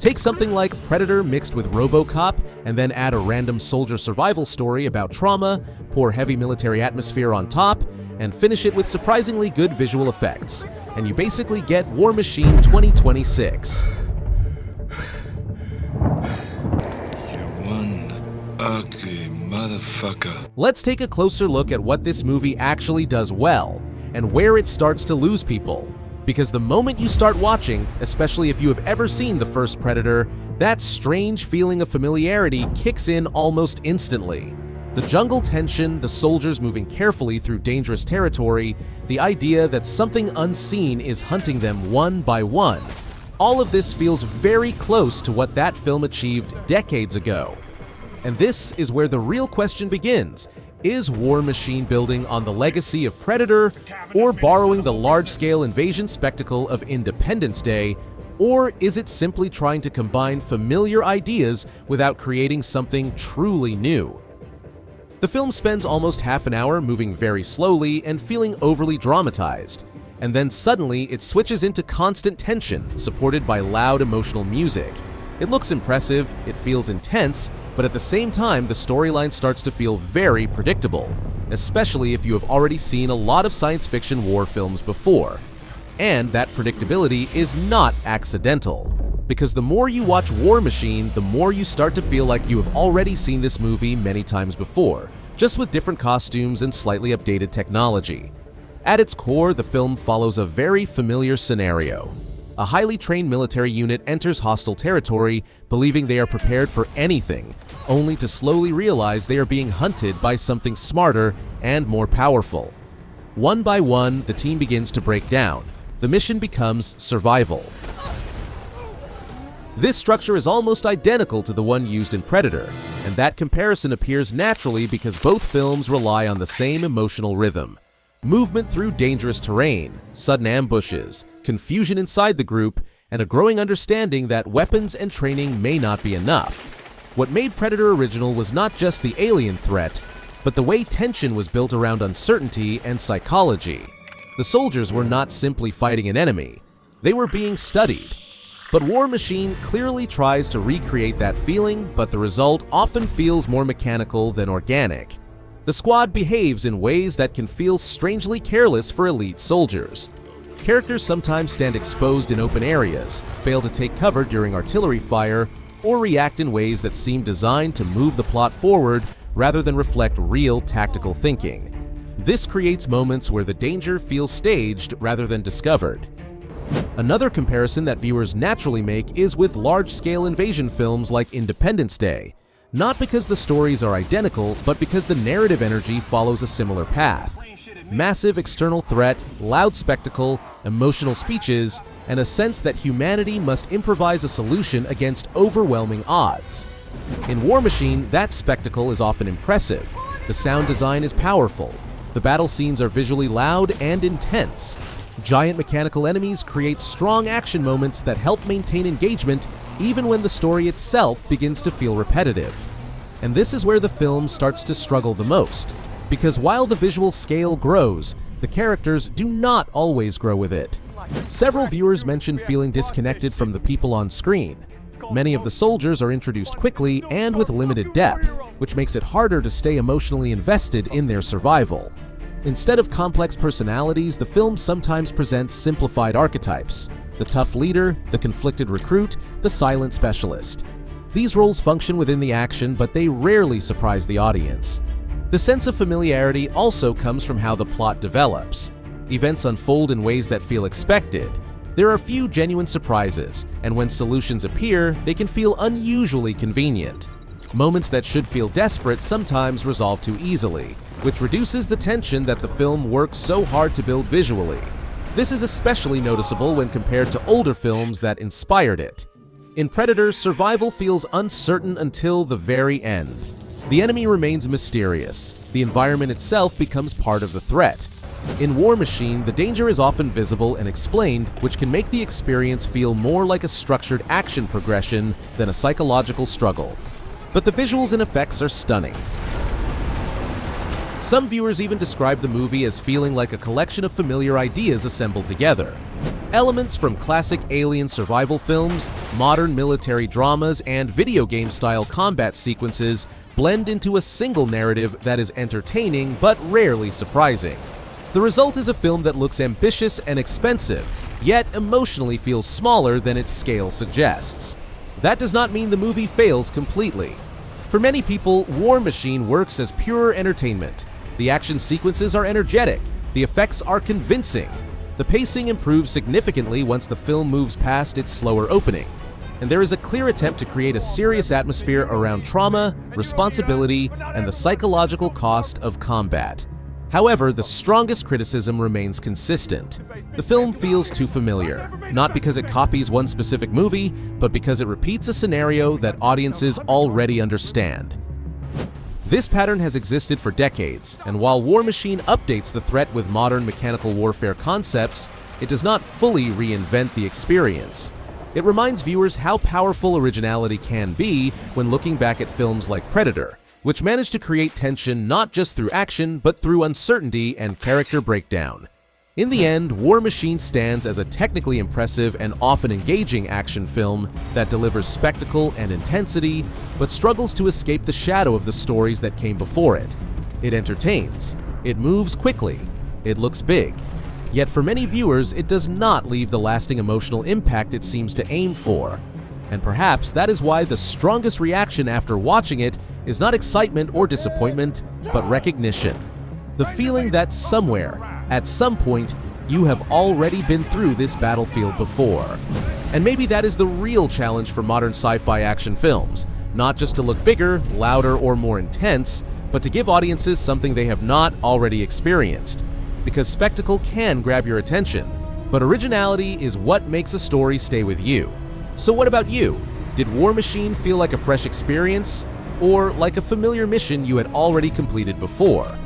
Take something like Predator mixed with RoboCop, and then add a random soldier survival story about trauma, pour heavy military atmosphere on top, and finish it with surprisingly good visual effects. And you basically get War Machine 2026. Ugly motherfucker. Let's take a closer look at what this movie actually does well, and where it starts to lose people. Because the moment you start watching, especially if you have ever seen the first Predator, that strange feeling of familiarity kicks in almost instantly. The jungle tension, the soldiers moving carefully through dangerous territory, the idea that something unseen is hunting them one by one. All of this feels very close to what that film achieved decades ago. And this is where the real question begins. Is War Machine building on the legacy of Predator, or borrowing the large-scale invasion spectacle of Independence Day, or is it simply trying to combine familiar ideas without creating something truly new? The film spends almost half an hour moving very slowly and feeling overly dramatized, and then suddenly it switches into constant tension, supported by loud emotional music. It looks impressive, it feels intense, but at the same time the storyline starts to feel very predictable, especially if you have already seen a lot of science fiction war films before. And that predictability is not accidental, because the more you watch War Machine, the more you start to feel like you have already seen this movie many times before, just with different costumes and slightly updated technology. At its core, the film follows a very familiar scenario. A highly trained military unit enters hostile territory, believing they are prepared for anything, only to slowly realize they are being hunted by something smarter and more powerful. One by one, the team begins to break down. The mission becomes survival. This structure is almost identical to the one used in Predator, and that comparison appears naturally because both films rely on the same emotional rhythm. Movement through dangerous terrain, sudden ambushes, confusion inside the group, and a growing understanding that weapons and training may not be enough. What made Predator original was not just the alien threat, but the way tension was built around uncertainty and psychology. The soldiers were not simply fighting an enemy, they were being studied. But War Machine clearly tries to recreate that feeling, but the result often feels more mechanical than organic. The squad behaves in ways that can feel strangely careless for elite soldiers. Characters sometimes stand exposed in open areas, fail to take cover during artillery fire, or react in ways that seem designed to move the plot forward rather than reflect real tactical thinking. This creates moments where the danger feels staged rather than discovered. Another comparison that viewers naturally make is with large-scale invasion films like Independence Day. Not because the stories are identical, but because the narrative energy follows a similar path. Massive external threat, loud spectacle, emotional speeches, and a sense that humanity must improvise a solution against overwhelming odds. In War Machine, that spectacle is often impressive. The sound design is powerful. The battle scenes are visually loud and intense. Giant mechanical enemies create strong action moments that help maintain engagement even when the story itself begins to feel repetitive. And this is where the film starts to struggle the most, because while the visual scale grows, the characters do not always grow with it. Several viewers mention feeling disconnected from the people on screen. Many of the soldiers are introduced quickly and with limited depth, which makes it harder to stay emotionally invested in their survival. Instead of complex personalities, the film sometimes presents simplified archetypes: the tough leader, the conflicted recruit, the silent specialist. These roles function within the action, but they rarely surprise the audience. The sense of familiarity also comes from how the plot develops. Events unfold in ways that feel expected. There are few genuine surprises, and when solutions appear, they can feel unusually convenient. Moments that should feel desperate sometimes resolve too easily, which reduces the tension that the film works so hard to build visually. This is especially noticeable when compared to older films that inspired it. In Predator, survival feels uncertain until the very end. The enemy remains mysterious. The environment itself becomes part of the threat. In War Machine, the danger is often visible and explained, which can make the experience feel more like a structured action progression than a psychological struggle. But the visuals and effects are stunning. Some viewers even describe the movie as feeling like a collection of familiar ideas assembled together. Elements from classic alien survival films, modern military dramas, and video game-style combat sequences blend into a single narrative that is entertaining but rarely surprising. The result is a film that looks ambitious and expensive, yet emotionally feels smaller than its scale suggests. That does not mean the movie fails completely. For many people, War Machine works as pure entertainment. The action sequences are energetic, the effects are convincing. The pacing improves significantly once the film moves past its slower opening, and there is a clear attempt to create a serious atmosphere around trauma, responsibility, and the psychological cost of combat. However, the strongest criticism remains consistent. The film feels too familiar, not because it copies one specific movie, but because it repeats a scenario that audiences already understand. This pattern has existed for decades, and while War Machine updates the threat with modern mechanical warfare concepts, it does not fully reinvent the experience. It reminds viewers how powerful originality can be when looking back at films like Predator, which managed to create tension not just through action, but through uncertainty and character breakdown. In the end, War Machine stands as a technically impressive and often engaging action film that delivers spectacle and intensity, but struggles to escape the shadow of the stories that came before it. It entertains, it moves quickly, it looks big. Yet for many viewers, it does not leave the lasting emotional impact it seems to aim for. And perhaps that is why the strongest reaction after watching it is not excitement or disappointment, but recognition. The feeling that somewhere, at some point, you have already been through this battlefield before. And maybe that is the real challenge for modern sci-fi action films, not just to look bigger, louder, or more intense, but to give audiences something they have not already experienced. Because spectacle can grab your attention, but originality is what makes a story stay with you. So what about you? Did War Machine feel like a fresh experience, or like a familiar mission you had already completed before?